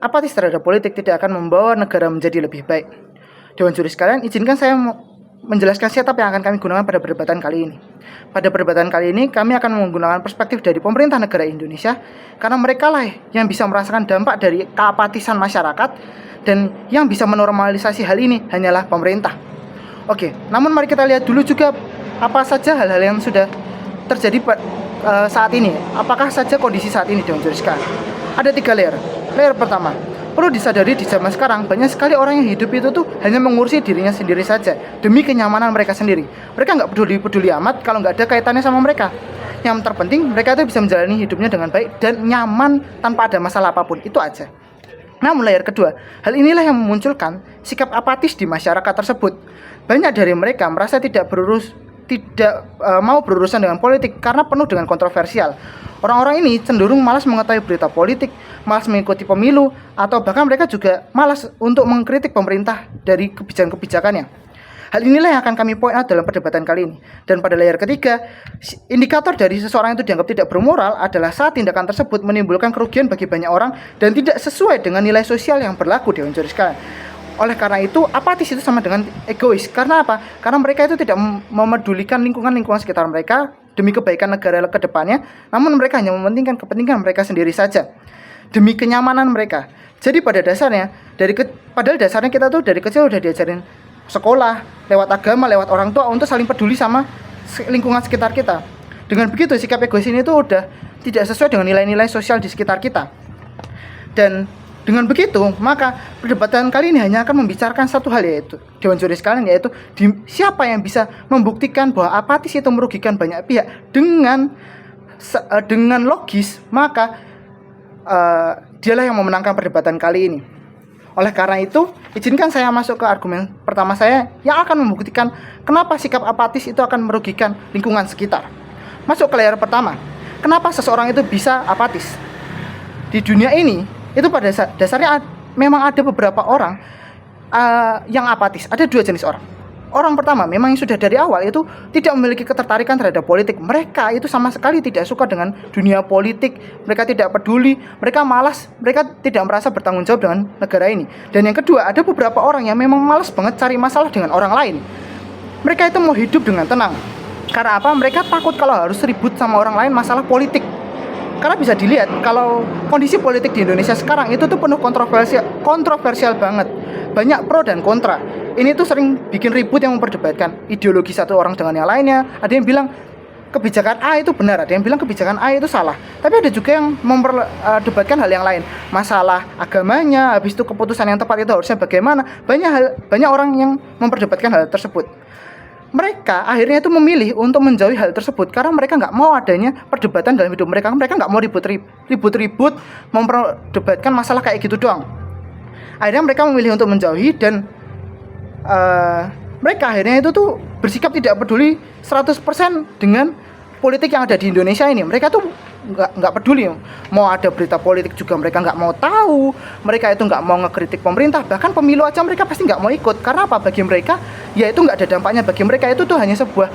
apatis terhadap politik tidak akan membawa negara menjadi lebih baik. Dewan juri sekalian, izinkan saya menjelaskan setup yang akan kami gunakan pada perdebatan kali ini. Pada perdebatan kali ini, kami akan menggunakan perspektif dari pemerintah negara Indonesia, karena mereka lah yang bisa merasakan dampak dari keapatisan masyarakat, dan yang bisa menormalisasi hal ini hanyalah pemerintah. Oke, namun mari kita lihat dulu juga apa saja hal-hal yang sudah terjadi saat ini. Apakah saja kondisi saat ini Dewan juri sekalian? Ada 3 layer. Layer pertama, perlu disadari di zaman sekarang banyak sekali orang yang hidup itu tuh hanya mengurusi dirinya sendiri saja demi kenyamanan mereka sendiri. Mereka nggak peduli amat kalau nggak ada kaitannya sama mereka. Yang terpenting mereka itu bisa menjalani hidupnya dengan baik dan nyaman tanpa ada masalah apapun. Itu aja. Namun layer kedua, hal inilah yang memunculkan sikap apatis di masyarakat tersebut. Banyak dari mereka merasa tidak mau berurusan dengan politik karena penuh dengan kontroversial. Orang-orang ini cenderung malas mengetahui berita politik, malas mengikuti pemilu, atau bahkan mereka juga malas untuk mengkritik pemerintah dari kebijakan-kebijakannya. Hal inilah yang akan kami point out dalam perdebatan kali ini. Dan pada layer ketiga, indikator dari seseorang itu dianggap tidak bermoral adalah saat tindakan tersebut menimbulkan kerugian bagi banyak orang dan tidak sesuai dengan nilai sosial yang berlaku di juri sekalian. Oleh karena itu, apatis itu sama dengan egois. Karena apa? Karena mereka itu tidak memedulikan lingkungan sekitar mereka demi kebaikan negara ke depannya, namun mereka hanya mementingkan kepentingan mereka sendiri saja demi kenyamanan mereka. Jadi pada dasarnya, padahal dasarnya kita tuh dari kecil udah diajarin sekolah, lewat agama, lewat orang tua untuk saling peduli sama lingkungan sekitar kita. Dengan begitu, sikap egois ini tuh udah tidak sesuai dengan nilai-nilai sosial di sekitar kita. Dan dengan begitu, maka perdebatan kali ini hanya akan membicarakan satu hal, yaitu Dewan juri sekalian, yaitu siapa yang bisa membuktikan bahwa apatis itu merugikan banyak pihak dengan logis, maka dialah yang memenangkan perdebatan kali ini. Oleh karena itu, izinkan saya masuk ke argumen pertama saya yang akan membuktikan kenapa sikap apatis itu akan merugikan lingkungan sekitar. Masuk ke layer pertama, kenapa seseorang itu bisa apatis? Di dunia ini, itu pada dasarnya memang ada beberapa orang yang apatis. Ada 2 jenis orang. Orang pertama memang yang sudah dari awal itu tidak memiliki ketertarikan terhadap politik. Mereka itu sama sekali tidak suka dengan dunia politik. Mereka tidak peduli, mereka malas, mereka tidak merasa bertanggung jawab dengan negara ini. Dan yang kedua, ada beberapa orang yang memang malas banget cari masalah dengan orang lain. Mereka itu mau hidup dengan tenang. Karena apa? Mereka takut kalau harus ribut sama orang lain masalah politik. Karena bisa dilihat kalau kondisi politik di Indonesia sekarang itu tuh penuh kontroversial banget. Banyak pro dan kontra. Ini tuh sering bikin ribut yang memperdebatkan ideologi satu orang dengan yang lainnya. Ada yang bilang kebijakan A itu benar, ada yang bilang kebijakan A itu salah. Tapi ada juga yang memperdebatkan hal yang lain. Masalah agamanya, habis itu keputusan yang tepat itu harusnya bagaimana. Banyak orang yang memperdebatkan hal tersebut. Mereka akhirnya itu memilih untuk menjauhi hal tersebut karena mereka nggak mau adanya perdebatan dalam hidup mereka. Mereka nggak mau ribut-ribut memperdebatkan masalah kayak gitu doang. Akhirnya mereka memilih untuk menjauhi dan mereka akhirnya itu tuh bersikap tidak peduli 100% dengan politik yang ada di Indonesia ini. Mereka tuh nggak peduli, mau ada berita politik juga mereka nggak mau tahu. Mereka itu nggak mau ngekritik pemerintah, bahkan pemilu aja mereka pasti nggak mau ikut. Karena apa? Bagi mereka ya itu nggak ada dampaknya. Bagi mereka itu tuh hanya sebuah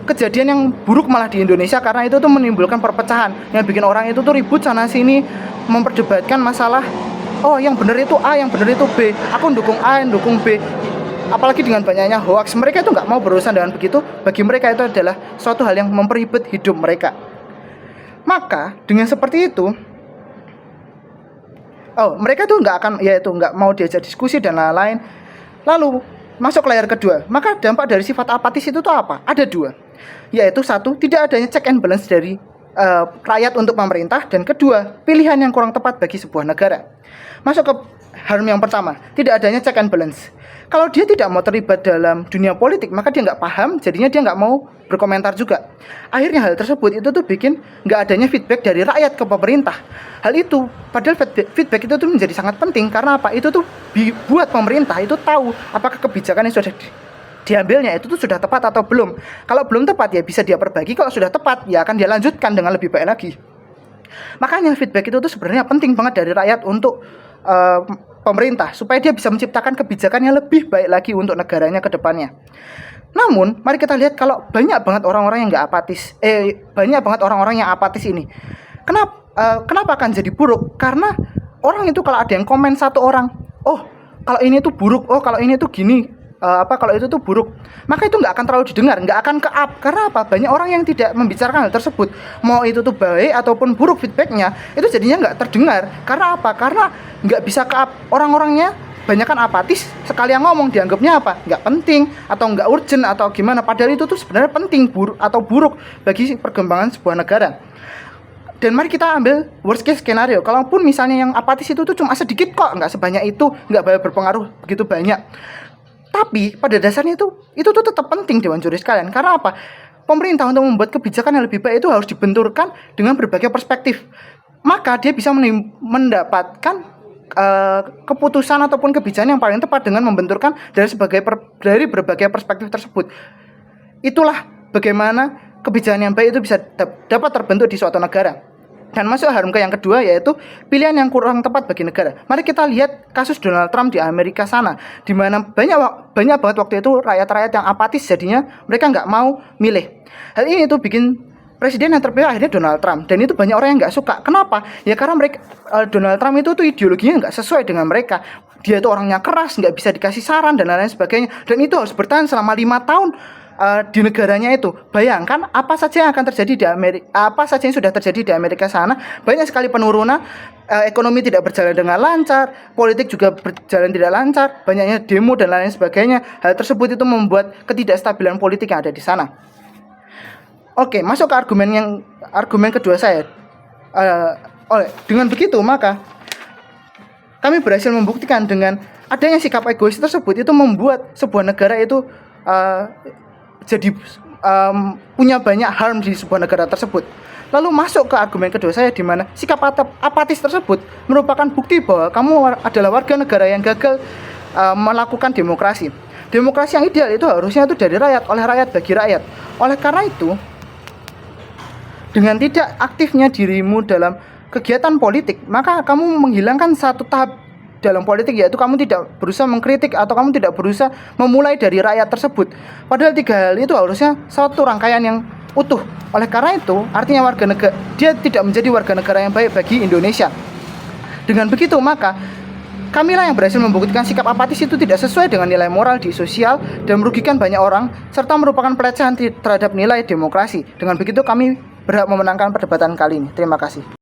kejadian yang buruk malah di Indonesia, karena itu tuh menimbulkan perpecahan yang bikin orang itu tuh ribut sana sini memperdebatkan masalah, oh yang benar itu A, yang benar itu B, aku dukung A, yang dukung B. Apalagi dengan banyaknya hoax, mereka itu nggak mau berurusan dengan begitu. Bagi mereka itu adalah suatu hal yang memperibet hidup mereka. Maka dengan seperti itu, mereka tuh nggak mau diajak diskusi dan lain-lain. Lalu masuk ke layar kedua. Maka dampak dari sifat apatis itu tuh apa? Ada 2, yaitu 1, tidak adanya check and balance dari rakyat untuk pemerintah, dan kedua, pilihan yang kurang tepat bagi sebuah negara. Masuk ke harm yang pertama, tidak adanya check and balance. Kalau dia tidak mau terlibat dalam dunia politik, maka dia nggak paham, jadinya dia nggak mau berkomentar juga. Akhirnya hal tersebut itu tuh bikin nggak adanya feedback dari rakyat ke pemerintah. Hal itu, padahal feedback itu tuh menjadi sangat penting. Karena apa? Itu tuh buat pemerintah itu tahu apakah kebijakan yang sudah diambilnya itu tuh sudah tepat atau belum. Kalau belum tepat ya bisa dia perbaiki, kalau sudah tepat ya akan dia lanjutkan dengan lebih baik lagi. Makanya feedback itu tuh sebenarnya penting banget dari rakyat untuk pemerintah, supaya dia bisa menciptakan kebijakan yang lebih baik lagi untuk negaranya ke depannya. Namun, mari kita lihat kalau banyak banget orang-orang yang nggak apatis, banyak banget orang-orang yang apatis ini. Kenapa? kenapa akan jadi buruk? Karena orang itu kalau ada yang komen satu orang, oh kalau ini tuh buruk, oh kalau ini tuh gini, kalau itu tuh buruk, maka itu nggak akan terlalu didengar, nggak akan ke-up. Karena apa? Banyak orang yang tidak membicarakan hal tersebut, mau itu tuh baik ataupun buruk feedbacknya, itu jadinya nggak terdengar. Karena apa? Karena nggak bisa ke-up. Orang-orangnya banyak kan apatis, sekali yang ngomong dianggapnya apa? Nggak penting atau nggak urgent atau gimana, padahal itu tuh sebenarnya penting buruk bagi perkembangan sebuah negara. Dan mari kita ambil worst case skenario. Kalaupun misalnya yang apatis itu tuh cuma sedikit kok, nggak sebanyak itu, nggak berpengaruh begitu banyak. Tapi pada dasarnya itu tuh tetap penting Dewan Juri sekalian. Karena apa? Pemerintah untuk membuat kebijakan yang lebih baik itu harus dibenturkan dengan berbagai perspektif. Maka dia bisa mendapatkan keputusan ataupun kebijakan yang paling tepat dengan membenturkan dari berbagai perspektif tersebut. Itulah bagaimana kebijakan yang baik itu bisa dapat terbentuk di suatu negara. Dan masuk harum ke yang kedua, yaitu pilihan yang kurang tepat bagi negara. Mari kita lihat kasus Donald Trump di Amerika sana, di mana banyak banget waktu itu rakyat-rakyat yang apatis, jadinya mereka nggak mau milih. Hal ini tuh bikin presiden yang terpilih akhirnya Donald Trump, dan itu banyak orang yang nggak suka. Kenapa? Ya karena Donald Trump itu tuh ideologinya nggak sesuai dengan mereka. Dia itu orangnya keras, nggak bisa dikasih saran dan lain-lain sebagainya. Dan itu harus bertahan selama 5 tahun di negaranya itu. Bayangkan apa saja yang akan terjadi di Amerika, apa saja yang sudah terjadi di Amerika sana. Banyak sekali penurunan, ekonomi tidak berjalan dengan lancar, politik juga berjalan tidak lancar, banyaknya demo dan lain sebagainya. Hal tersebut itu membuat ketidakstabilan politik yang ada di sana. Oke, masuk ke argumen kedua saya. Dengan begitu maka kami berhasil membuktikan dengan adanya sikap egois tersebut itu membuat sebuah negara itu jadi punya banyak harm di sebuah negara tersebut. Lalu masuk ke argumen kedua saya, di mana sikap apatis tersebut merupakan bukti bahwa kamu adalah warga negara yang gagal melakukan demokrasi. Demokrasi yang ideal itu harusnya itu dari rakyat, oleh rakyat, bagi rakyat. Oleh karena itu, dengan tidak aktifnya dirimu dalam kegiatan politik, maka kamu menghilangkan satu tahap dalam politik, yaitu kamu tidak berusaha mengkritik atau kamu tidak berusaha memulai dari rakyat tersebut. Padahal 3 hal itu harusnya satu rangkaian yang utuh. Oleh karena itu, artinya dia tidak menjadi warga negara yang baik bagi Indonesia. Dengan begitu, maka kamilah yang berhasil membuktikan sikap apatis itu tidak sesuai dengan nilai moral di sosial dan merugikan banyak orang, serta merupakan pelecehan terhadap nilai demokrasi. Dengan begitu kami berhak memenangkan perdebatan kali ini. Terima kasih.